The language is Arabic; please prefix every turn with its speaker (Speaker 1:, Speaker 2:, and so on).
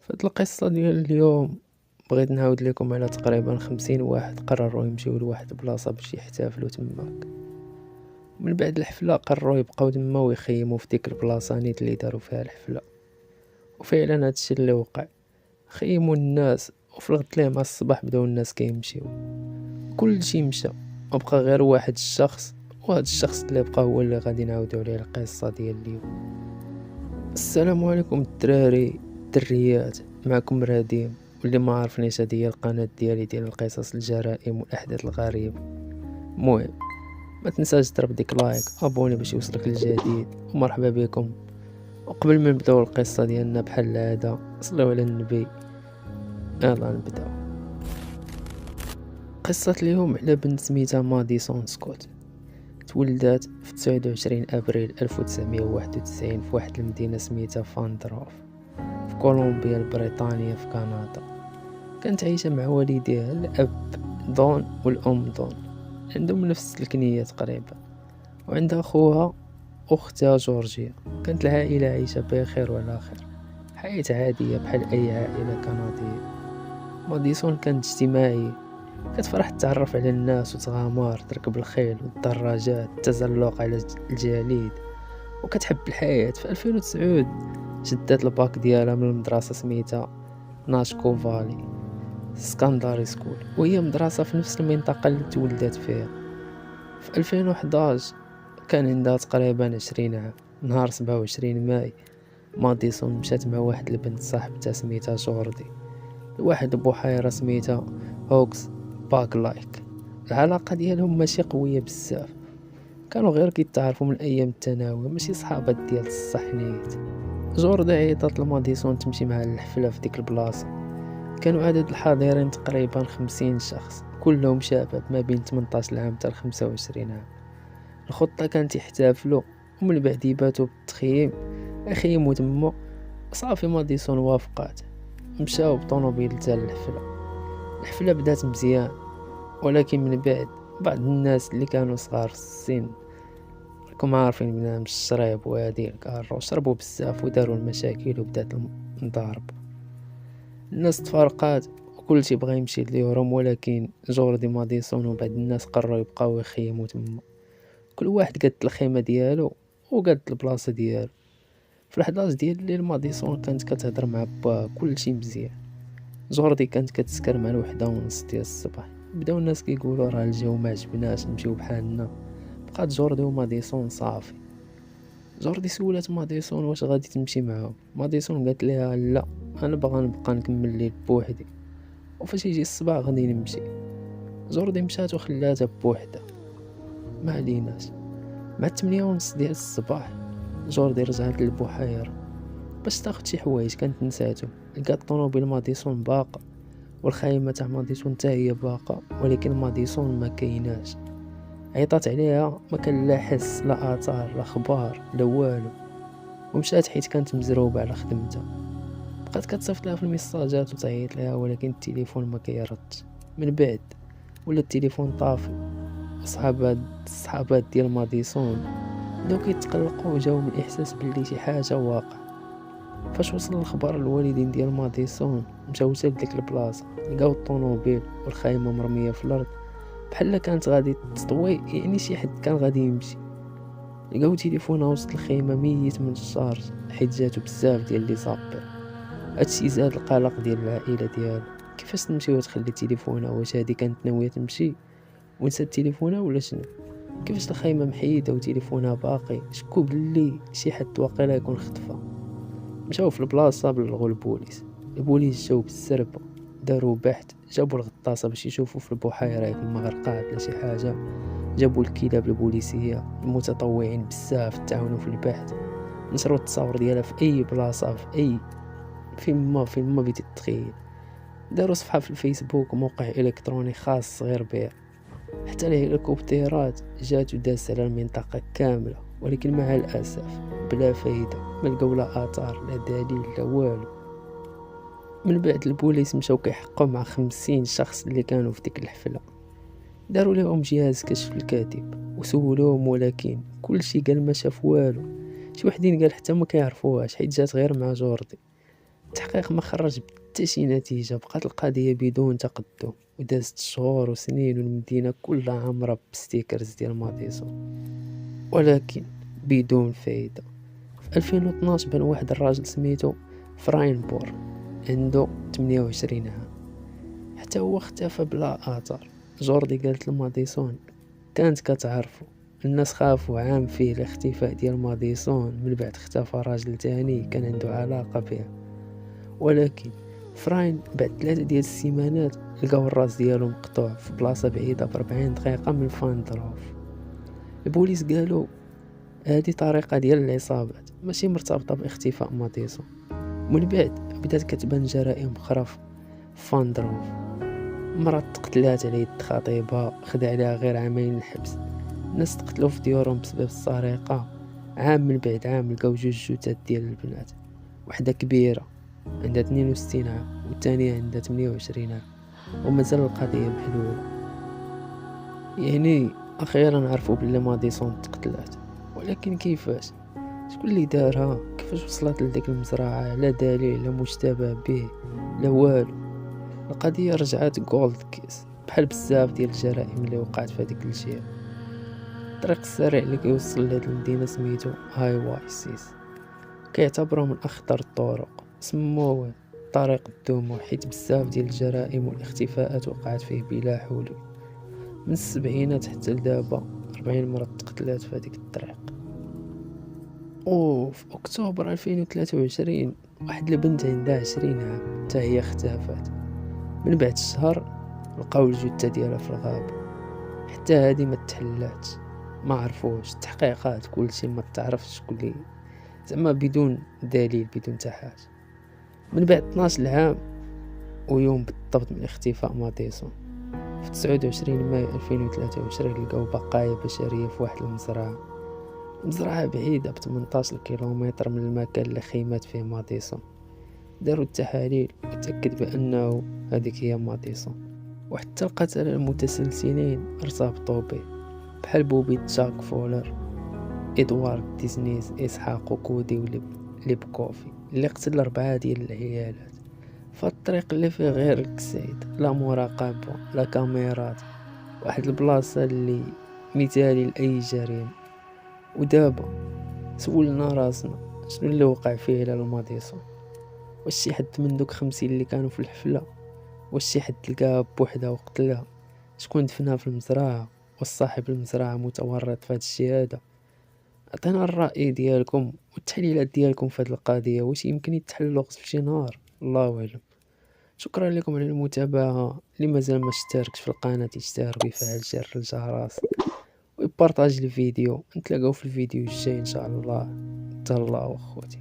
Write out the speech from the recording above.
Speaker 1: فهاد القصة ديال اليوم بغيت نعاود لكم على تقريبا 50 واحد قرروا يمشيو لواحد البلاصة باش يحتفلوا تماك. من بعد الحفلة قرروا يبقاو تما ويخيموا في ديك البلاصة نيت اللي داروا فيها الحفلة. وفعلا هادشي اللي وقع، خيموا الناس وفي الغد ليه مع الصباح بداو الناس كيمشيو، كلشي مشى وبقى غير واحد الشخص، وهاد الشخص اللي بقى هو اللي غادي نعاودو عليه القصة ديال اليوم. السلام عليكم الدراري الدريات، معكم راديم، واللي ما عرفنيش هذه هي القناة ديالي ديال القصص الجرائم والاحداث الغريبة. المهم ما تنساش تضرب ديك لايك ابوني باش يوصلك الجديد، ومرحبا بكم. وقبل ما نبداو القصة ديالنا بحال العادة صلوا على النبي. يلا نبداو. قصة اليوم على بنت سميتها ماديسون سكوت. تولدات في 29 ابريل 1991 في واحد المدينة سميتها فاندروف في كولومبيا البريطانية في كندا. كانت عايشة مع والديها الأب دون والأم دون، عندهم نفس الكنية تقريبا، وعندها أخوها أختها جورجيا. كانت العائلة عايشة بخير وعلى خير، حياة عادية بحال أي عائلة كندية. ماديسون كانت اجتماعية، كتفرح تتعرف على الناس وتغامر، تركب الخيل والدراجات، التزلق على الجليد، وكتحب الحياة. في 2009 شدات الباك ديالها من المدرسة سميتها ناشكو فالي سكندري سكول، وهي مدرسة في نفس المنطقة اللي تولدت فيها. في 2011 كان عندها تقريبا 20 عام. نهار 27 ماي ماديسون مشات مع واحد البنت صاحبتها سميتها جوردي لواحد البحيرة سميتها هوكس باك لايك. العلاقة ديالهم ماشي قوية بزاف، كانوا غير كيتعرفوا من ايام الثانوي، ماشي صحابات ديال الصحنيت. جوردي عيطات لماديسون تمشي مع الحفلة في ديك البلاصة. كانوا عدد الحاضرين تقريبا 50 شخص، كلهم شباب ما بين 18 عام حتى 25 عام. الخطة كانت يحتفلوا ومن بعد يباتوا بالتخييم، يخيموا تما. صافي ماديسون وافقات، مشاو بطونوبيل حتى الحفلة بدات مزيان، ولكن من بعد بعض الناس اللي كانوا صغار في السن، راكم عارفين بنام الشريب وهادي الكارو، شربوا بزاف وداروا المشاكل وبدات المضارب. الناس تفارقات وكل شي بغى يمشي ليهم، ولكن جوردي ماديسون وبعض الناس قرروا يبقاو يخيموا تما. كل واحد قاد الخيمه ديالو وقاد البلاصه ديالو. في 11 ديال الليل ماديسون كانت كتهضر مع با، كل شي مزيان. جوردي كانت كتسكر مع 1:30 ديال الصباح. بداو الناس كيقولوا راه الجو ما عجبناش نمشيو بحالنا. بقات جوردي وماديسون صافي. جوردي سولات ماديسون واش غادي تمشي معاهم. ماديسون قالت لها لا، انا باغا نبقى نكمل الليل بوحدي، وفاش يجي الصباح غادي نمشي. جوردي مشات وخلاتها بوحدها. ما عليناش. مع 8:30 ديال الصباح جوردي رجعت للبحيرة باش تاخد شي حوايج كانت نساتو. لقات طونوبيل ماديسون باقا والخيمة تاع ماديسون حتى هي باقا، ولكن ماديسون ما كايناش. عيطات عليها، ما كان لا حس لا اثار لا خبار لا والو، ومشات حيت كانت مزروبة على خدمتها. بقات كتصيفط لها في الميساجات وتعيط لها، ولكن التليفون ما كيردش. من بعد ولا التليفون طافي. الصحابات ديال ماديسون بداو كيتقلقوا وجاو من الاحساس باللي شي حاجه واقع. فاش وصل الخبر للوالدين ديال ماديسون مشاو حتى لديك البلاصه، لقاو الطونوبيل والخيمه مرميه في الارض بحال كانت غادي تطوي، يعني شي حد كان غادي يمشي. لقاو تليفونها وسط الخيمه ميت من الشارج حيت جاتو بزاف ديال لي زابيل. هادشي زاد القلق ديال العائله ديالو. كيفاش تمشي وتخلي تليفونها؟ واش هادي كانت ناويه تمشي ونسات تليفونها ولا شنو؟ كيفاش الخيمه محيده وتليفونها باقي؟ شكو بلي شي حد واقيلا يكون خطفها. مشاو في البلاصه بلغوا البوليس جاو بالسربه، داروا بحث، جابوا الغطاسه باش يشوفوا في البحيره يكون ما غرقات ولا شي حاجه. جابوا الكلاب البوليسيه المتطوعين بزاف تعاونوا في البحث، نشروا التصاور ديالها في اي بلاصه، في اي فين ما بديت تتخيل. داروا صفحه في الفيسبوك وموقع الكتروني خاص غير بها. حتى الهليكوبترات جات ودازت على المنطقة كاملة، ولكن مع الأسف بلا فايدة، ما لقاو لا آثار لا دليل لا والو. من بعد البوليس مشاو كيحققوا مع 50 شخص اللي كانوا في ديك الحفلة. داروا لهم جهاز كشف الكاتب وسولوهم، ولكن كل شي قال ما شاف والو. شي وحدين قال حتى ما كيعرفوهاش حيت جات غير مع جوردي. التحقيق ما خرج بحتى شي نتيجة، بقات القضية بدون تقدم، ودازت شهور وسنين والمدينة كلها عامرة بستيكرز ديال ماديسون، ولكن بدون فايدة. في 2012 بان واحد الراجل سميتو فراين بور، عنده 28 عام، حتى هو اختفى بلا اثر. جوردي قالت لماديسون كانت كتعرفو. الناس خافوا عام فيه الاختفاء ديال ماديسون، من بعد اختفى راجل تاني كان عنده علاقة بها، ولكن فراين بعد 3 ديال السيمانات لقاو الراس ديالو مقطوع في بلاصة بعيدة ب40 دقيقة من فاندروف. البوليس قالوا هذه طريقة ديال العصابات ماشي مرتبطة باختفاء ماديسون. من بعد بدات كتبان جرائم اخرى في فاندروف. مرة تقتلات على يد خطيبها، خدا عليها غير عامين الحبس. ناس تقتلوا في ديورهم بسبب السرقة. عام من بعد عام لقاو جوج جثث ديال البنات، وحدة كبيرة عندها 62 عام والثانية عندها 28 عام، ومازال القضية محلولة. يعني أخيرا عرفوا بلي ماديسون تقتلات، ولكن كيفاش؟ شكون اللي دارها؟ كيفاش وصلت لديك المزرعة؟ لا دليل، لا مشتبه به، لا والو. القضية رجعت جولد كيس بحال بزاف ديال الجرائم اللي وقعت في هذيك الجهة. الطريق السريع اللي كيوصل لهاد المدينة سميتو هاي واي سيس، كيعتبروه من أخطر الطرق. سموه طريق الدموع حيت بزاف ديال الجرائم والاختفاءات وقعت فيه بلا حلول. من السبعينات حتى لدابا 40 مرة تقتلات في هذيك الطريق. وفي أكتوبر 2023 واحد البنت عندها 20 عام حتى هي اختفت. من بعد شهر لقاو الجثة ديالها في الغابة، حتى هادي ما تحلاتش. ما عرفوش التحقيقات، كلشي ما تعرفش شكون اللي، زعما بدون دليل بدون حتى حاجة. من بعد 12 عام ويوم بالضبط من اختفاء ماديسون، في 29 مايو 2023 لقاو بقايا بشرية في واحد المزرعة بعيدة ب 18 كيلومتر من المكان اللي خيمات فيه ماديسون. داروا التحاليل وتأكد بأنه هذيك هي ماديسون، وحتى القتلة المتسلسلين ارتبطوا به، بحال بوبي تشاك فولر، إدوارد ديزنيز، إسحاق وكودي وليبكوفي اللي قتل 4 ديال العيالات. فالطريق اللي فيه غير الكسيد، لا مراقبة لا كاميرات، واحد البلاصة اللي مثالي لأي جريمة. ودابا سولنا راسنا شنو اللي وقع فيه لماديسون؟ واش شي حد من دوك 50 اللي كانوا في الحفلة؟ واش شي حد لقاها بوحدها وقتلها؟ شكون دفنها في المزرعة؟ واش صاحب المزرعة متورط في هاد الشي هذا؟ عطينا الرأي ديالكم والتحليلات ديالكم في هاد القضية. واش يمكن يتحل اللغز في شي نهار؟ الله أعلم. شكرا لكم على المتابعة. اللي مازال ما اشتركش في القناة يشترك ويفعل زر الجرس ويبارطاج الفيديو. نتلاقاو في الفيديو الجاي ان شاء الله. تهلاو اخوتي.